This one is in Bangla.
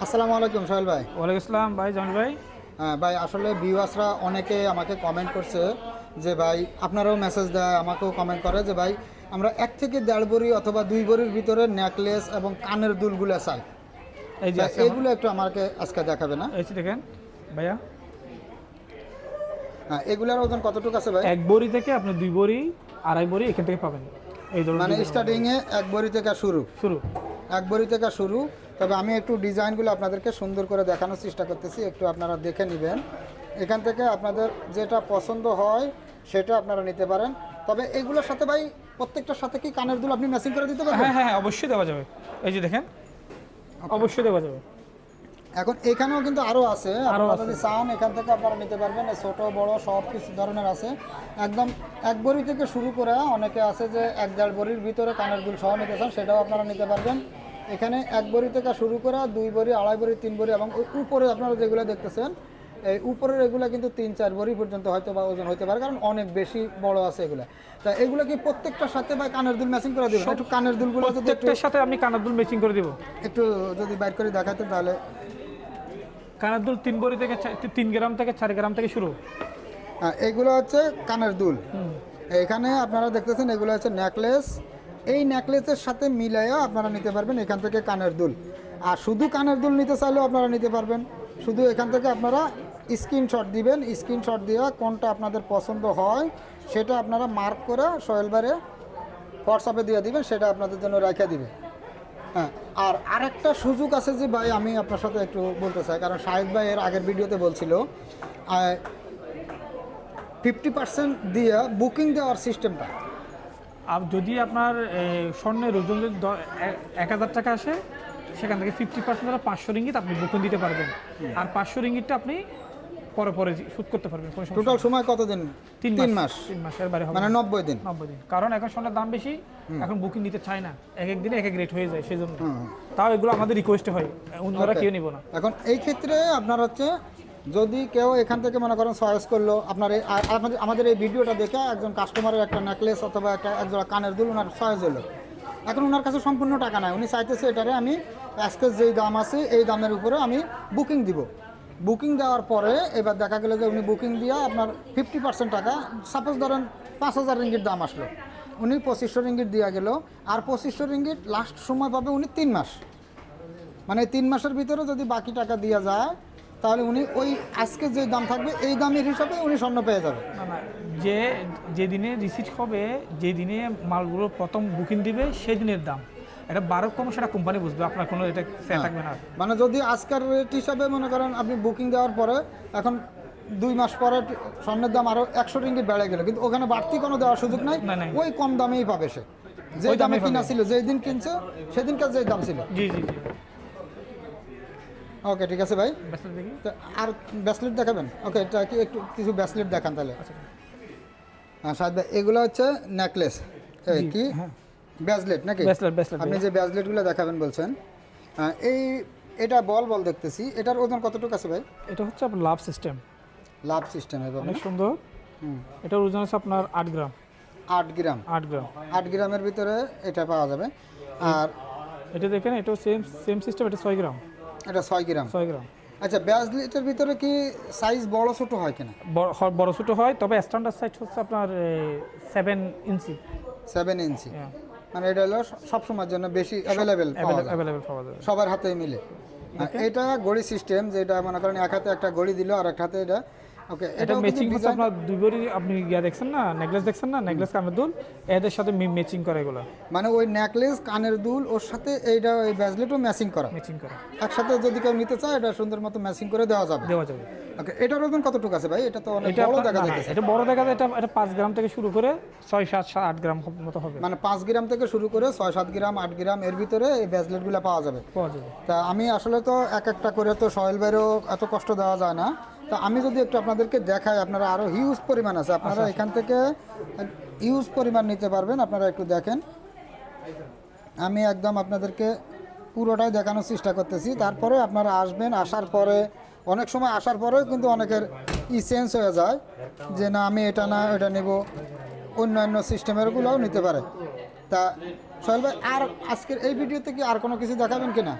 আসসালামু আলাইকুম সোহেল ভাই। ওয়ালাইকুম আসসালাম ভাই জামিল ভাই। হ্যাঁ ভাই, আসলে ভিউয়ার্সরা অনেকে আমাকে কমেন্ট করছে যে ভাই, আপনারাও মেসেজ দেয়, আমাকেও কমেন্ট করে যে ভাই আমরা 1 থেকে 1.5 ভরি অথবা 2 ভরির ভিতরে নেকলেস এবং কানের দুলগুলো চাই। এই যে তা আছে এগুলো একটু আমাকে আজকে দেখাবে না? এই যে দেখেন ভাইয়া, হ্যাঁ, এগুলোর ওজন কতটুকু আছে ভাই? 1 বড়ি থেকে আপনি 2 বড়ি, 2.5 বড়ি এখান থেকে পাবেন। এই ধরনের মানে ডিজাইন স্টার্টিংয়ে 1 ভরি থেকে শুরু, শুরু। 1 ভরি থেকে শুরু। তবে আমি একটু ডিজাইনগুলো আপনাদেরকে সুন্দর করে দেখানোর চেষ্টা করতেছি, একটু আপনারা দেখে নেবেন। এখান থেকে আপনাদের যেটা পছন্দ হয় সেটা আপনারা নিতে পারেন। তবে এগুলোর সাথে ভাই, প্রত্যেকটার সাথে কি কানের দুল আপনি ম্যাচিং করে দিতে পারবেন? হ্যাঁ হ্যাঁ হ্যাঁ, অবশ্যই দেওয়া যাবে। এই যে দেখেন, অবশ্যই দেওয়া যাবে। এখন এখানেও কিন্তু আরও আছে, আরো আপনারা আছে। যদি চান এখান থেকে আপনারা নিতে পারবেন। ছোট বড় সব কিছু ধরনের আছে। একদম 1 ভরি থেকে শুরু করে অনেকে আছে যে 1-1.5 ভরির ভিতরে কানের দুল সহ নিতে চান, সেটাও আপনারা নিতে পারবেন। এখানে 1 ভরি থেকে শুরু করে 2 ভরি, 2.5 ভরি, 3 ভরি এবং ওই উপরে আপনারা যেগুলো দেখতেছেন, এই উপরের এগুলো কিন্তু 3-4 ভরি পর্যন্ত হয়তো বা ওজন হতে পারে, কারণ অনেক বেশি বড় আছে এগুলো। তা এগুলো কি প্রত্যেকটার সাথে ভাই কানের দুল ম্যাচিং করে দেবেন? একটু কানের দুলগুলো যদি একটু প্রত্যেকটার সাথে আপনি কানের দুল ম্যাচিং করে দিব। একটু যদি বাইর করে দেখাতেন তাহলে। কানের দুল 3 বড়ি থেকে 3 গ্রাম থেকে 4 গ্রাম থেকে শুরু। এগুলো হচ্ছে কানের দুল। এখানে আপনারা দেখতেছেন এগুলো হচ্ছে নেকলেস। এই নেকলেসের সাথে মিলাইয়া আপনারা নিতে পারবেন এখান থেকে কানের দুল। আর শুধু কানের দুল নিতে চাইলেও আপনারা নিতে পারবেন। শুধু এখান থেকে আপনারা স্ক্রিনশট দিবেন, স্ক্রিনশট দেওয়া কোনটা আপনাদের পছন্দ হয় সেটা আপনারা মার্ক করে সোহেল ভাইরে হোয়াটসঅ্যাপে দিয়ে দিবেন, সেটা আপনাদের জন্য রেখে দিবে। হ্যাঁ, আর আরেকটা সুযোগ আছে যে ভাই, আমি আপনার সাথে একটু বলতে চাই, কারণ শাহিদ ভাই এর আগের ভিডিওতে বলছিল 50% দিয়ে বুকিং দেওয়ার সিস্টেমটা। আর যদি আপনার স্বর্ণের ওজন যদি 1,000 টাকা আসে, সেখান থেকে 50% 500 রিঙ্গিত আপনি বুকিং দিতে পারবেন। আর 500 রিঙ্গিতটা আপনি পরে পরে শোধ করতে পারবেন। কোনো সমস্যা টোটাল সময় কতদিন? 3 মাস। 3 মাসের বাইরে হবে মানে না। 90 দিন। 90 দিন, কারণ এখন স্বর্ণের দাম বেশি, এখন বুকিং নিতে চায় না, এক এক দিনে এক এক রেট হয়ে যায়, সেই জন্য। তাও এগুলো আমাদের রিকোয়েস্ট হয়, অন্যরা Okay. কেউ নিব না। এখন এই ক্ষেত্রে আপনার হচ্ছে, যদি কেউ এখান থেকে মনে করেন চয়েস করলো, আপনার আমাদের এই ভিডিওটা দেখে একজন কাস্টমারের একটা নেকলেস অথবা এক জোড়া কানের দুল ওনার চয়েস হলো, এখন ওনার কাছে সম্পূর্ণ টাকা নাই, উনি চাইতেছে এটারে আমি আজকে যেই দাম আছে এই দামের উপরে আমি বুকিং দিব। বুকিং দেওয়ার পরে এবার দেখা গেলো যে উনি বুকিং দিয়ে আপনার 50% টাকা, সাপোজ ধরেন 5,000 রিঙ্গিট দাম আসলো, উনি 2500 রিঙ্গিট দিয়ে গেল। আর 2500 রিঙ্গিট লাস্ট সময় পাবে উনি 3 মাস। মানে 3 মাসের ভিতরে যদি বাকি টাকা দেওয়া যায়, তাহলে উনি ওই আজকে যে দাম থাকবে এই দামের হিসাবে উনি স্বর্ণ পেয়ে যাবে। না না, যে যেদিনে রিসিট হবে, যেদিনে মালগুলো প্রথম বুকিং দিবে, সেই দিনের দাম। এটা 12 কম সেটা কোম্পানি বুঝবে, আপনার কোনো এটা সে থাকবে না। মানে যদি আজকের রেট হিসাবে মনে করেন আপনি বুকিং দেওয়ার পরে এখন 2 মাস পরে স্বর্ণের দাম আরও 100 রিঙ্গিট বেড়ে গেল, কিন্তু ওখানে বাড়তি কোনো দেওয়ার সুযোগ নাই, না, নাই। ওই কম দামেই পাবে সে, যে ওই দামে দামেই কিনা পাবে। ছিল, যেই দিন কিনছে সেদিনকার যেই দাম ছিল। জি জি জি। ওকে, ঠিক আছে ভাই। ব্যাস দেখি। তো আর ব্যাসলেট দেখাবেন? ওকে, এটা কি একটু কিছু ব্যাসলেট দেখান তাহলে। হ্যাঁ সাহেব ভাই, এগুলো হচ্ছে নেকলেস, কি হ্যাঁ, ব্যাসলেট নাকি? ব্যাসলেট ব্যাসলেট। আপনি যে ব্যাসলেটগুলো দেখাবেন বলছেন, এই এটা বল দেখতেছি, এটার ওজন কতটুকু আছে ভাই? এটা হচ্ছে আপনার লাভ সিস্টেম, লাভ সিস্টেম এভাবে অনেক সুন্দর। এটার ওজন আছে আপনার 8 গ্রাম। 8 গ্রাম। 8 গ্রাম। 8 গ্রামের ভিতরে এটা পাওয়া যাবে। আর এটা দেখেন, এটাও সেম সেম সিস্টেম, এটা 6 গ্রাম। এটা 6 গ্রাম। 6 গ্রাম। আচ্ছা, ব্যাসলেটের ভিতরে কি সাইজ বড় ছোট হয় কিনা? বড় ছোট হয়, তবে স্ট্যান্ডার্ড সাইজ হচ্ছে আপনার 7 ইঞ্চি। 7 ইঞ্চি। হ্যাঁ, মানে এটা হলো সব সময়ের জন্য বেশি অ্যাভেলেবেল অ্যাভেলেবেল পাওয়া যাবে। সবার হাতেই মিলে। এটা ঘড়ি সিস্টেম, যেটা মনে করেন এক হাতে একটা ঘড়ি দিল আর এক হাতে এটা। ওকে, এটা ম্যাচিং হচ্ছে আপনার 2 ভরি, আপনি ইয়া দেখছেন না, নেকলেস দেখছেন না, নেকলেস কানের দুল, এদের সাথে ম্যাচিং করে এগুলো। মানে ওই নেকলেস কানের দুল ওর সাথে এইটা ওই ব্যাসলেটও ম্যাচিং করা, ম্যাচিং করে একসাথে যদি কেউ নিতে চায় এটা সুন্দর মতো ম্যাচিং করে দেওয়া যাবে। দেওয়া যাবে। ওকে, এটার ওজন কতটুকু আছে ভাই? এটা তো অনেক এটা বড় দেখা না, যাচ্ছে। এটা বড় দেখা যায়, এটা 5 গ্রাম থেকে শুরু করে 6 7 8 গ্রাম মতো হবে। মানে 5 গ্রাম থেকে শুরু করে 6-7 গ্রাম, 8 গ্রাম এর ভিতরে এই ব্যাসলেটগুলো পাওয়া যাবে। পাওয়া যাবে। তা আমি আসলে তো এক একটা করে তো সোহেল ভাইয়েরও এত কষ্ট দেওয়া যায় না, তা আমি যদি একটু আপনাদেরকে দেখাই, আপনারা আরও হিউজ পরিমাণ আছে, আপনারা এখান থেকে হিউজ পরিমাণ নিতে পারবেন। আপনারা একটু দেখেন, আমি একদম আপনাদেরকে পুরোটাই দেখানোর চেষ্টা করতেছি। তারপরে আপনারা আসবেন, আসার পরে অনেক সময় আসার পরেও কিন্তু অনেকের চেঞ্জ হয়ে যায় যে না আমি এটা না এটা নেব, অন্যান্য সিস্টেমেরগুলোও নিতে পারে। তা সোহেল ভাই, আর আজকের এই ভিডিওতে কি আর কোনো কিছু দেখাবেন কিনা?